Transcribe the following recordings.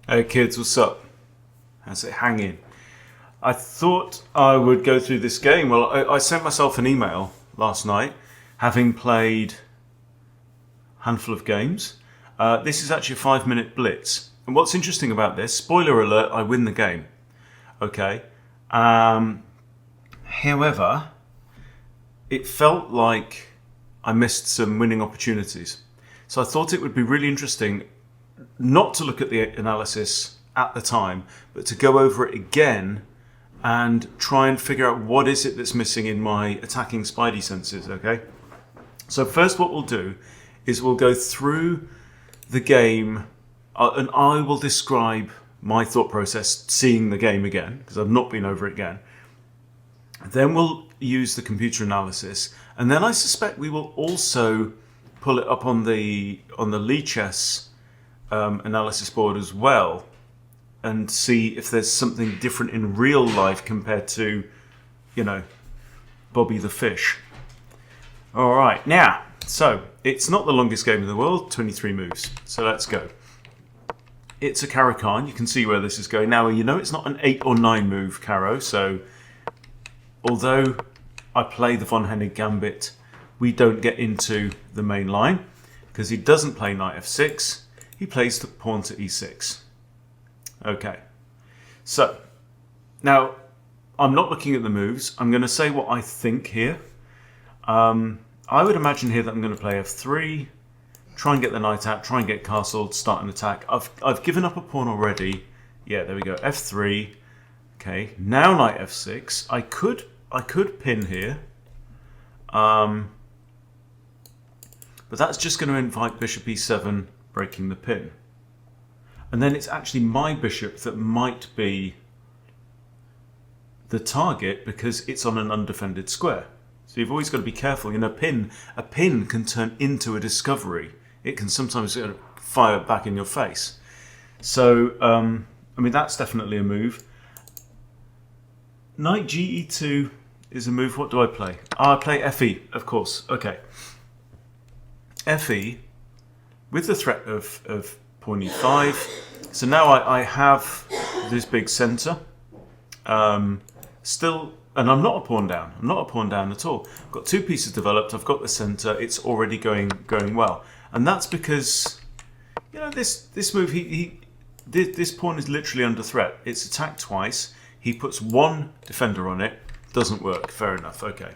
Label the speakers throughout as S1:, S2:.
S1: Hey kids, what's up? How's it hanging? I thought I would go through this game. Well, I sent myself an email last night, having played a handful of games. This is actually a 5 minute blitz. And what's interesting about this, spoiler alert, I win the game. Okay. However, it felt like I missed some winning opportunities. So I thought it would be really interesting not to look at the analysis at the time, but to go over it again and try and figure out what is it that's missing in my attacking spidey senses, okay? So first what we'll do is we'll go through the game and I will describe my thought process seeing the game again, because I've not been over it again. Then we'll use the computer analysis, and then I suspect we will also pull it up on the Lee chess analysis board as well, and see if there's something different in real life compared to, Bobby the Fish. All right, now, so it's not the longest game in the world, 23 moves. So let's go. It's a Caro-Kann. You can see where this is going. Now, it's not an 8 or 9 move Caro, so although I play the von Hennig Gambit, we don't get into the main line because he doesn't play knight f6. He plays the pawn to e6. Okay, so now I'm not looking at the moves. I'm going to say what I think here. I would imagine here that I'm going to play f3, try and get the knight out, try and get castled, start an attack. I've given up a pawn already. Yeah, there we go. f3. Okay, now knight f6. I could pin here, but that's just going to invite bishop e7, breaking the pin. And then it's actually my bishop that might be the target because it's on an undefended square. So you've always got to be careful. A pin can turn into a discovery. It can sometimes fire back in your face. So, that's definitely a move. Knight ge2 is a move. What do I play? I play fe, of course. Okay. Fe, with the threat of pawn e5. So now I have this big centre. Still, and I'm not a pawn down. I'm not a pawn down at all. I've got two pieces developed. I've got the centre. It's already going well. And that's because, this move, this pawn is literally under threat. It's attacked twice. He puts one defender on it. Doesn't work. Fair enough. Okay.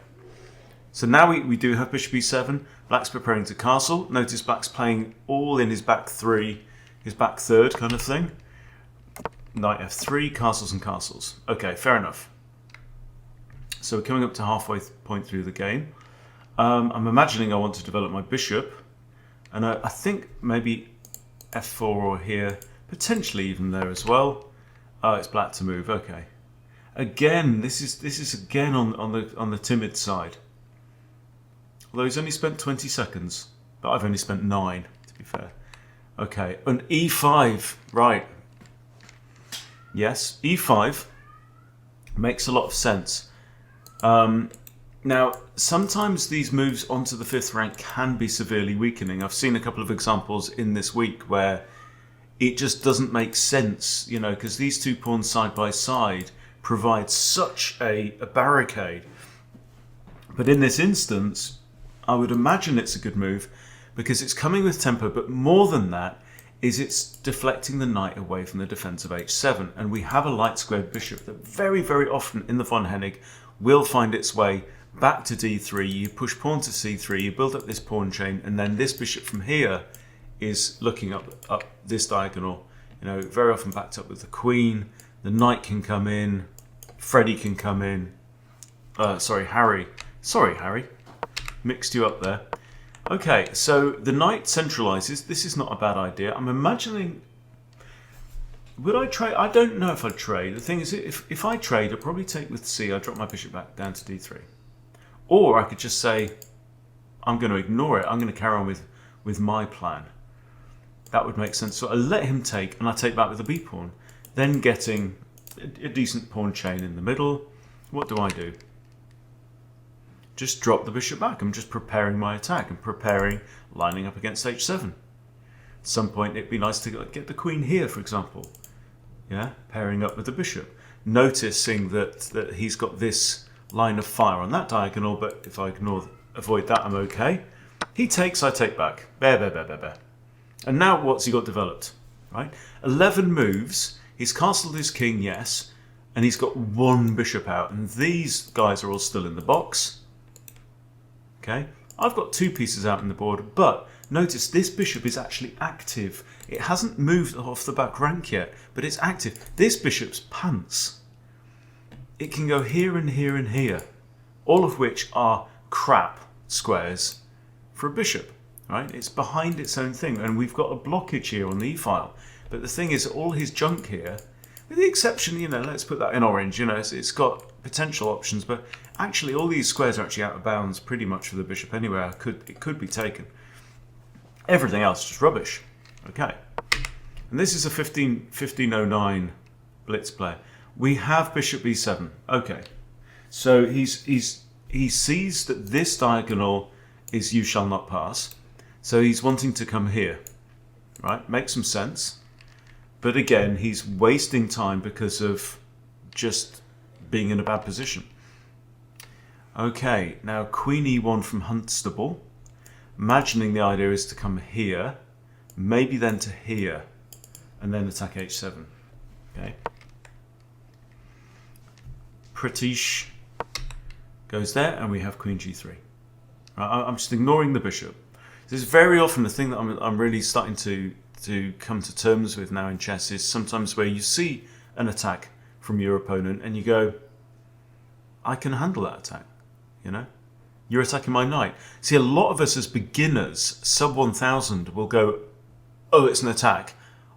S1: So now we do have bishop e7. Black's preparing to castle. Notice Black's playing all in his back three, his back third kind of thing. Knight f3, castles and castles. Okay, fair enough. So we're coming up to halfway point through the game. I'm imagining I want to develop my bishop. And I think maybe f4 or here, potentially even there as well. Oh, it's Black to move. Okay. Again, this is again on the timid side. Although he's only spent 20 seconds, but I've only spent 9, to be fair. Okay, and e5, right. Yes, e5 makes a lot of sense. Now, sometimes these moves onto the 5th rank can be severely weakening. I've seen a couple of examples in this week where it just doesn't make sense, because these two pawns side by side provide such a barricade. But in this instance, I would imagine it's a good move because it's coming with tempo, but more than that is it's deflecting the knight away from the defense of h7. And we have a light squared bishop that very, very often in the von Hennig will find its way back to d3. You push pawn to c3, you build up this pawn chain, and then this bishop from here is looking up this diagonal, very often backed up with the queen. The knight can come in, Freddie can come in. Harry. Sorry, Harry. Mixed you up there. Okay, so the knight centralizes. This is not a bad idea. I'm imagining... Would I trade? I don't know if I'd trade. The thing is, if I trade, I'd probably take with c. I'd drop my bishop back down to d3. Or I could just say, I'm going to ignore it. I'm going to carry on with my plan. That would make sense. So I let him take, and I take back with the b pawn. Then getting a decent pawn chain in the middle. What do? Just drop the bishop back. I'm just preparing my attack. I'm lining up against h7. At some point it'd be nice to get the queen here, for example. Yeah, pairing up with the bishop. Noticing that he's got this line of fire on that diagonal, but if I avoid that, I'm okay. He takes, I take back. Bear, bear, bear, bear, bear. And now what's he got developed? Right? 11 moves. He's castled his king, yes. And he's got one bishop out. And these guys are all still in the box. Okay? I've got two pieces out in the board, but notice this bishop is actually active. It hasn't moved off the back rank yet, but it's active. This bishop's pants. It can go here and here and here, all of which are crap squares for a bishop, right? It's behind its own thing, and we've got a blockage here on the e-file. But the thing is, all his junk here, with the exception, let's put that in orange, it's got potential options, but actually all these squares are actually out of bounds pretty much for the bishop anyway. It could be taken. Everything else is just rubbish. Okay. And this is a 1509 blitz play. We have bishop b7. Okay. So he sees that this diagonal is you shall not pass. So he's wanting to come here. Right? Makes some sense. But again, he's wasting time because of just being in a bad position. Okay, now queen e1 from Huntstable. Imagining the idea is to come here, maybe then to here, and then attack h7. Okay. Pratish goes there, and we have queen g3. I'm just ignoring the bishop. This is very often the thing that I'm really starting to come to terms with now in chess, is sometimes where you see an attack from your opponent and you go, I can handle that attack, You're attacking my knight. See, a lot of us as beginners, sub 1000, will go, oh, it's an attack.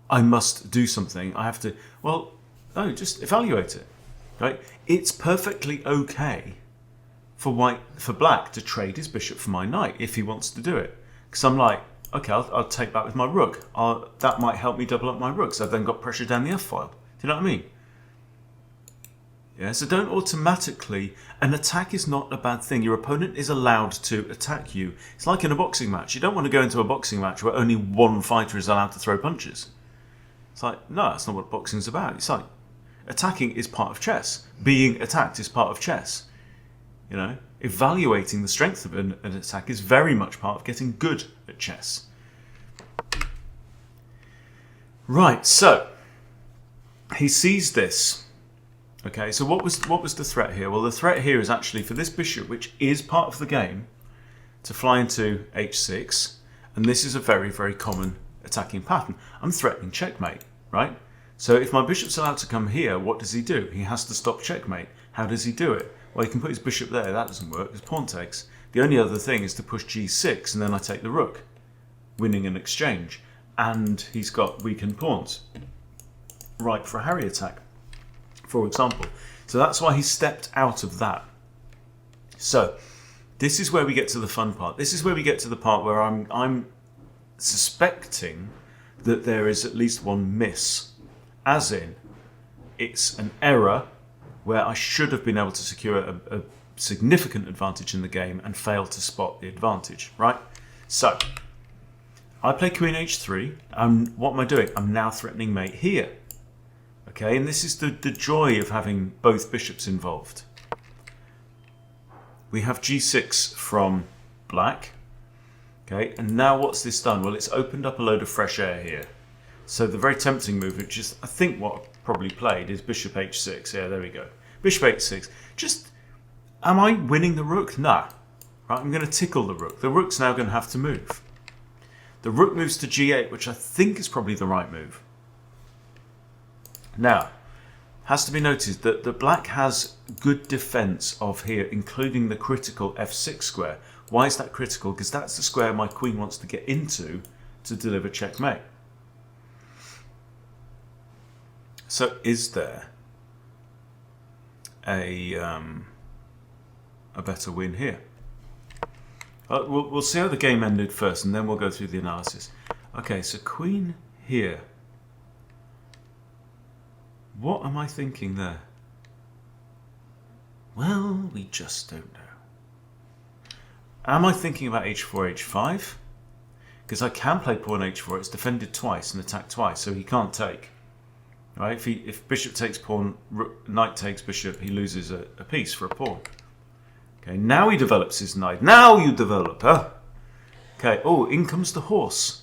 S1: I must do something. I have to, well, no, just evaluate it, right? It's perfectly okay for black to trade his bishop for my knight if he wants to do it. Because I'm like, okay, I'll take that with my rook. That might help me double up my rooks. I've then got pressure down the f-file. Do you know what I mean? Yeah, so don't automatically, an attack is not a bad thing. Your opponent is allowed to attack you. It's like in a boxing match. You don't want to go into a boxing match where only one fighter is allowed to throw punches. It's like, no, that's not what boxing's about. It's like, attacking is part of chess. Being attacked is part of chess. Evaluating the strength of an attack is very much part of getting good at chess. Right, so he sees this. Okay, so what was the threat here? Well, the threat here is actually for this bishop, which is part of the game, to fly into h6, and this is a very, very common attacking pattern. I'm threatening checkmate, right? So if my bishop's allowed to come here, what does he do? He has to stop checkmate. How does he do it? Well, he can put his bishop there. That doesn't work. His pawn takes. The only other thing is to push g6, and then I take the rook, winning an exchange. And he's got weakened pawns. Ripe for a harry attack, for example. So that's why he stepped out of that. So this is where we get to the fun part. This is where we get to the part where I'm suspecting that there is at least one miss. As in, it's an error where I should have been able to secure a significant advantage in the game and failed to spot the advantage, right? So, I play queen h3, and what am I doing? I'm now threatening mate here. Okay, and this is the joy of having both bishops involved. We have g6 from black. Okay, and now what's this done? Well, it's opened up a load of fresh air here. So the very tempting move, which is, I think, what I've probably played, is bishop h6. Yeah, there we go. Bishop h6. Just, am I winning the rook? No. Right, I'm going to tickle the rook. The rook's now going to have to move. The rook moves to g8, which I think is probably the right move. Now, has to be noted that the black has good defense of here, including the critical f6 square. Why is that critical? Because that's the square my queen wants to get into to deliver checkmate. So is there a better win here? We'll see how the game ended first, and then we'll go through the analysis. Okay, so queen here. What am I thinking there? Well, we just don't know. Am I thinking about h4, h5? because I can play pawn h4. It's defended twice and attacked twice, so he can't take. Right? If bishop takes pawn, knight takes bishop, he loses a piece for a pawn. Okay, now he develops his knight. Now you develop, huh? Okay, oh, in comes the horse.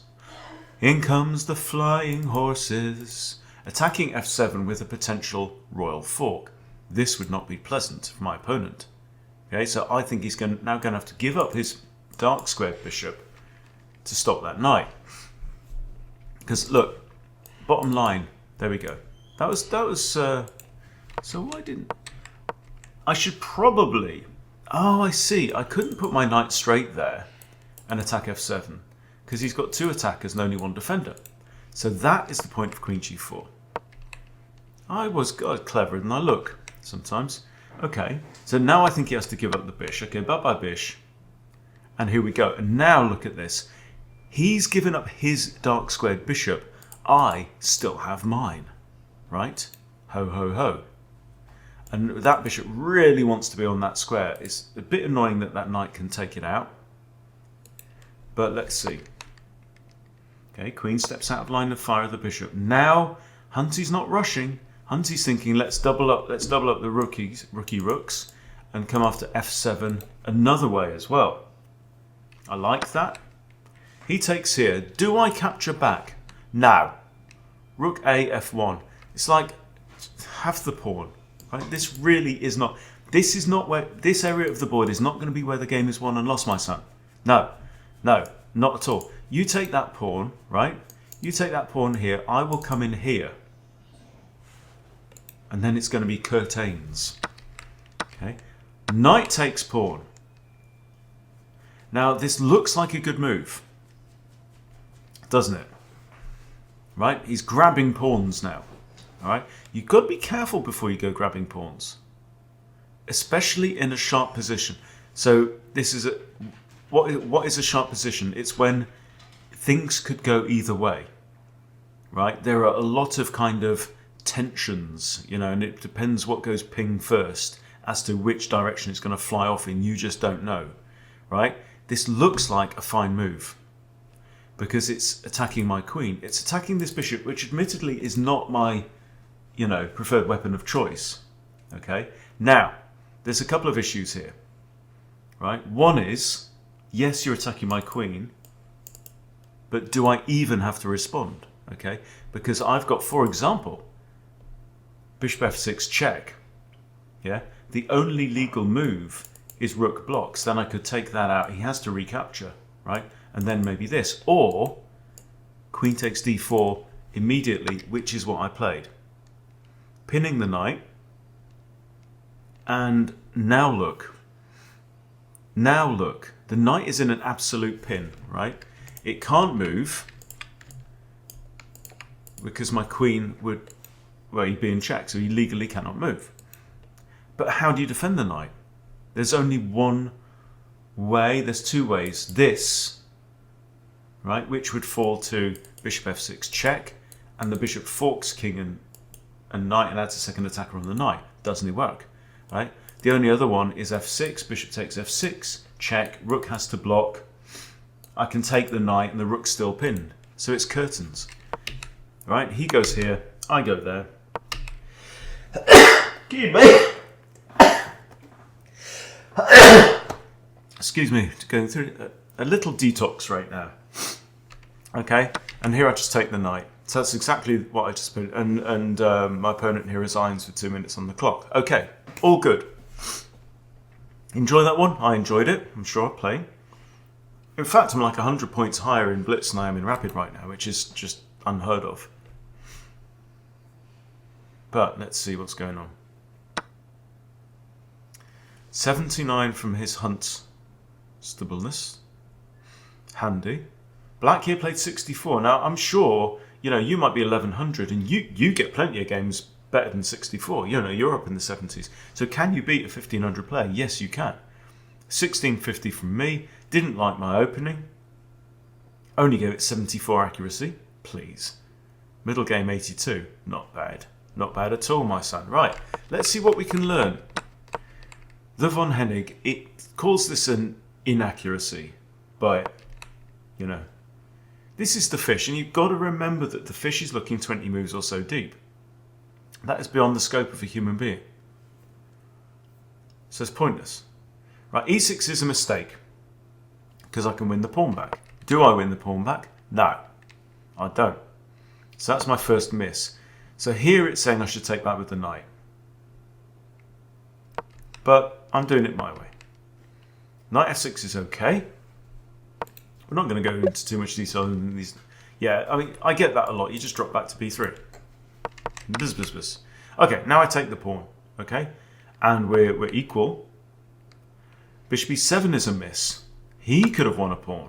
S1: In comes the flying horses. Attacking f7 with a potential royal fork. This would not be pleasant for my opponent. Okay, so I think he's now going to have to give up his dark squared bishop to stop that knight. Because look, bottom line, there we go. That was so why didn't I should probably, oh, I see, I couldn't put my knight straight there and attack f7 because he's got two attackers and only one defender. So that is the point of queen g4. I was cleverer than I look sometimes. Okay, so now I think he has to give up the bish. Okay, bye-bye bish. And here we go. And now look at this. He's given up his dark squared bishop. I still have mine. Right? Ho, ho, ho. And that bishop really wants to be on that square. It's a bit annoying that that knight can take it out. But let's see. Okay, queen steps out of line of fire of the bishop. Now, Hunty's not rushing. Hunty's thinking, let's double up the rookie rooks and come after f7 another way as well. I like that. He takes here. Do I capture back? Now. Rook a f1. It's like have the pawn. Right? This really is not. This is not where this area of the board is not going to be where the game is won and lost, my son. No, no, not at all. You take that pawn, right? You take that pawn here. I will come in here, and then it's going to be curtains. Okay. Knight takes pawn. Now this looks like a good move, doesn't it? Right? He's grabbing pawns now. All right. You've got to be careful before you go grabbing pawns, especially in a sharp position. So this is what is a sharp position? It's when things could go either way. Right? There are a lot of kind of tensions, you know, and it depends what goes ping first as to which direction it's going to fly off in. You just don't know. Right? This looks like a fine move, because it's attacking my queen. It's attacking this bishop, which admittedly is not my, you know, preferred weapon of choice. Okay? Now, there's a couple of issues here. Right? One is, yes, you're attacking my queen, but do I even have to respond? Okay? Because I've got, for example, bishop f6 check. Yeah? The only legal move is rook blocks. Then I could take that out. He has to recapture, right? And then maybe this. Or queen takes d4 immediately, which is what I played. Pinning the knight. And now look. Now look. The knight is in an absolute pin, right? It can't move because my queen would, well, he'd be in check, so he legally cannot move. But how do you defend the knight? There's only one way. There's two ways. This, right, which would fall to bishop f6 check, and the bishop forks king and knight and adds a second attacker on the knight. Doesn't it work? Right? The only other one is f6. Bishop takes f6 check. Rook has to block. I can take the knight, and the rook's still pinned. So it's curtains. Right? He goes here. I go there. Excuse me. Excuse me, going through a little detox right now. Okay, and here I just take the knight. So that's exactly what I just put. And my opponent here resigns with 2 minutes on the clock. Okay, all good. Enjoy that one? I enjoyed it. I'm sure I'll play. In fact, I'm like 100 points higher in Blitz than I am in Rapid right now, which is just unheard of. But let's see what's going on. 79 from his hunt stableness. Handy. Black here played 64. Now, I'm sure, you know, you might be 1100 and you get plenty of games better than 64. You know, you're up in the 70s. So can you beat a 1500 player? Yes, you can. 1650 from me. Didn't like my opening. Only gave it 74 accuracy. Please. Middle game 82. Not bad. Not bad at all, my son. Right, let's see what we can learn. The von Hennig, it calls this an inaccuracy, but, you know, This is the fish, and you've got to remember that the fish is looking 20 moves or so deep. That is beyond the scope of a human being. So it's pointless. Right, e6 is a mistake, because I can win the pawn back. Do I win the pawn back? No, I don't. So that's my first miss. So here it's saying I should take back with the knight. But I'm doing it my way. Knight f6 is okay. We're not going to go into too much detail in these. Yeah, I mean, I get that a lot. You just drop back to b3. Bzz, bzz, bzz. Okay, now I take the pawn. Okay, and we're equal. Bishop e7 is a miss. He could have won a pawn.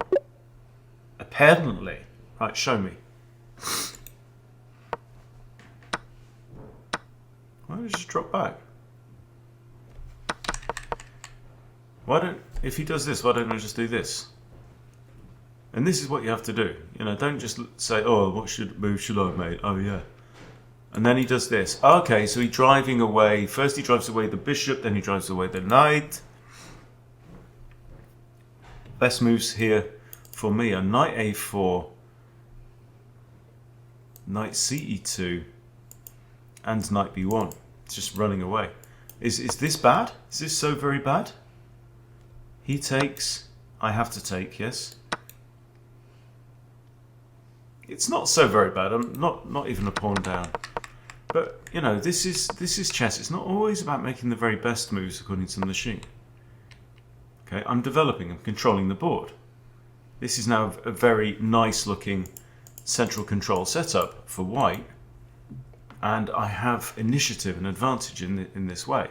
S1: Apparently. Right, show me. Why don't you just drop back? Why don't, if he does this, why don't I just do this? And this is what you have to do. You know, don't just say, oh, what move should I have made? Oh, yeah. And then he does this. Okay, so he's driving away. First he drives away the bishop, then he drives away the knight. Best moves here for me are knight a4, knight ce2, and knight b1. It's just running away. Is this bad? Is this so very bad? He takes. I have to take, yes. It's not so very bad. I'm not even a pawn down. But you know, this is chess. It's not always about making the very best moves according to the machine. Okay, I'm developing. I'm controlling the board. This is now a very nice looking central control setup for white, and I have initiative and advantage in this way.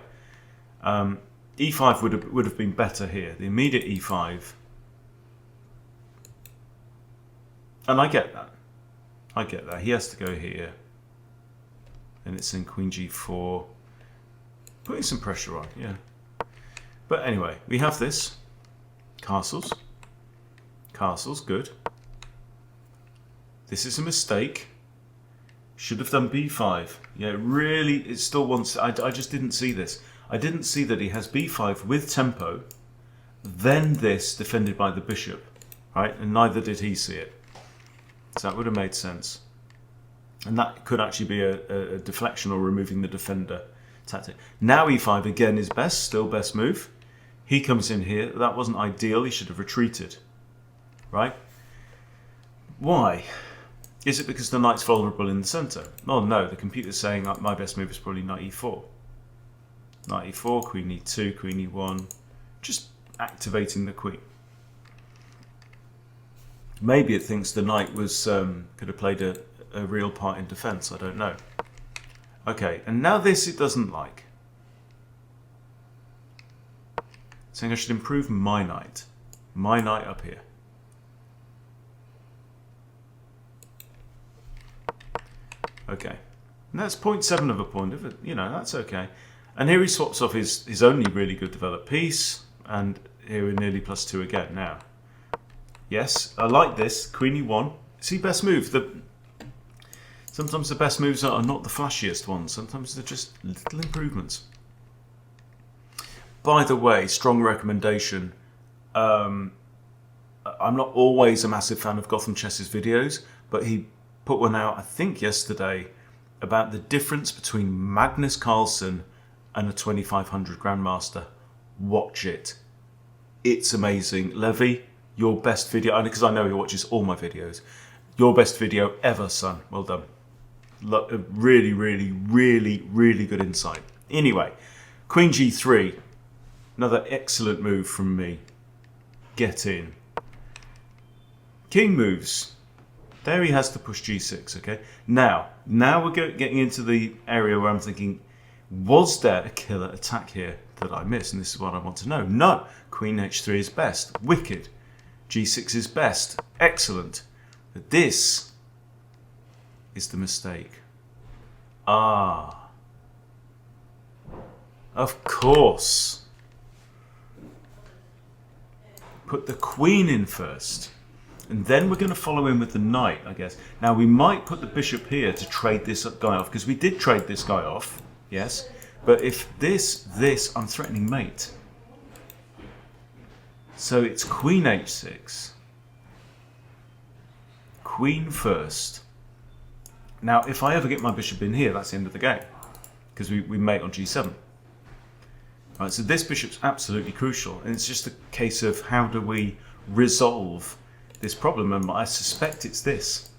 S1: E5 would have been better here. The immediate e5, and I get that. I get that. He has to go here, and it's in queen g4, putting some pressure on. Yeah. But anyway, we have this. Castles. Castles, good. This is a mistake. Should have done b5. Yeah, really, it still wants... I just didn't see this. I didn't see that he has b5 with tempo, then this defended by the bishop, right? And neither did he see it. So that would have made sense. And that could actually be a deflection or removing the defender tactic. Now e5 again is best, still best move. He comes in here. That wasn't ideal. He should have retreated, right? Why? Is it because the knight's vulnerable in the center? Oh no, the computer's saying that my best move is probably knight e4. Knight e4, queen e2, queen e1. Just activating the queen. Maybe it thinks the knight was could have played a real part in defense. I don't know. Okay, and now this it doesn't like. Saying I should improve my knight. My knight up here. Okay. And that's 0.7 of a point. You know, that's okay. And here he swaps off his only really good developed piece. And here we're nearly +2 again now. Yes, I like this. Queen e1. See, best move. Sometimes the best moves are not the flashiest ones. Sometimes they're just little improvements. By the way, strong recommendation. I'm not always a massive fan of Gotham Chess's videos, but he put one out, I think yesterday, about the difference between Magnus Carlsen and a 2500 Grandmaster. Watch it. It's amazing. Levy, your best video, because I know he watches all my videos. Your best video ever, son. Well done. Really, really, really, really good insight. Anyway, Queen G3. Another excellent move from me. Get in. King moves. There he has to push G6, okay? Now we're getting into the area where I'm thinking, was there a killer attack here that I missed? And this is what I want to know. No. Queen H3 is best. Wicked. G6 is best. Excellent. But this is the mistake. Ah. Of course. Put the queen in first. And then we're going to follow in with the knight, I guess. Now, we might put the bishop here to trade this guy off, because we did trade this guy off, yes? But if this, I'm threatening mate. So it's queen h6. queen first. Now, if I ever get my bishop in here, that's the end of the game, because we mate on g7. Right, so this bishop's absolutely crucial, and it's just a case of how do we resolve this problem, and I suspect it's this.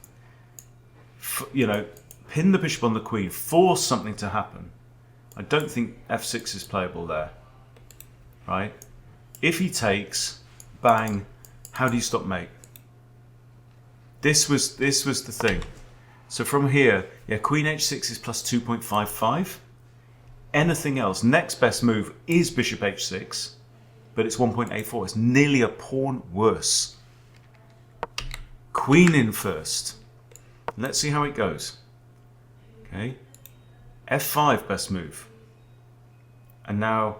S1: Pin the bishop on the queen, force something to happen. I don't think f6 is playable there, right? If he takes, bang, how do you stop mate? This was the thing. So from here, yeah, queen h6 is plus 2.55. Anything else, next best move is bishop h6, but it's 1.84. It's nearly a pawn worse. Queen in first. Let's see how it goes. Okay, f5 best move. And now,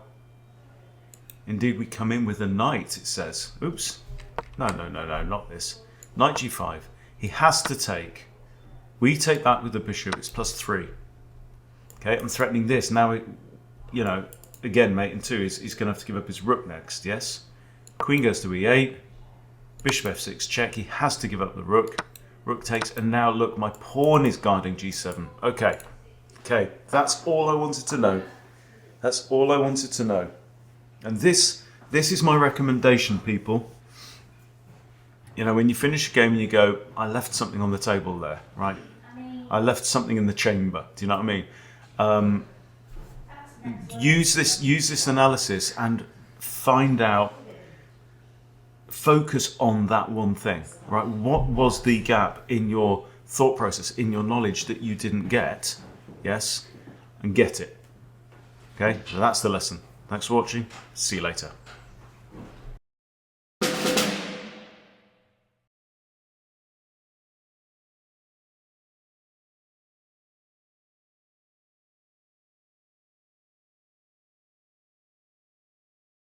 S1: indeed, we come in with a knight, it says. Oops. No, not this. Knight g5. He has to take. We take that with the bishop, it's plus 3. Okay, I'm threatening this. Now, again, mate in 2, he's going to have to give up his rook next, yes? Queen goes to e8. Bishop f6 check. He has to give up the rook. Rook takes, and now look, my pawn is guarding g7. Okay, that's all I wanted to know. That's all I wanted to know. And this is my recommendation, people. When you finish a game and you go, I left something on the table there, right? I left something in the chamber. Do you know what I mean? Use this analysis and find out. Focus on that one thing, right? What was the gap in your thought process, in your knowledge that you didn't get? Yes, and get it. Okay, so that's the lesson. Thanks for watching. See you later.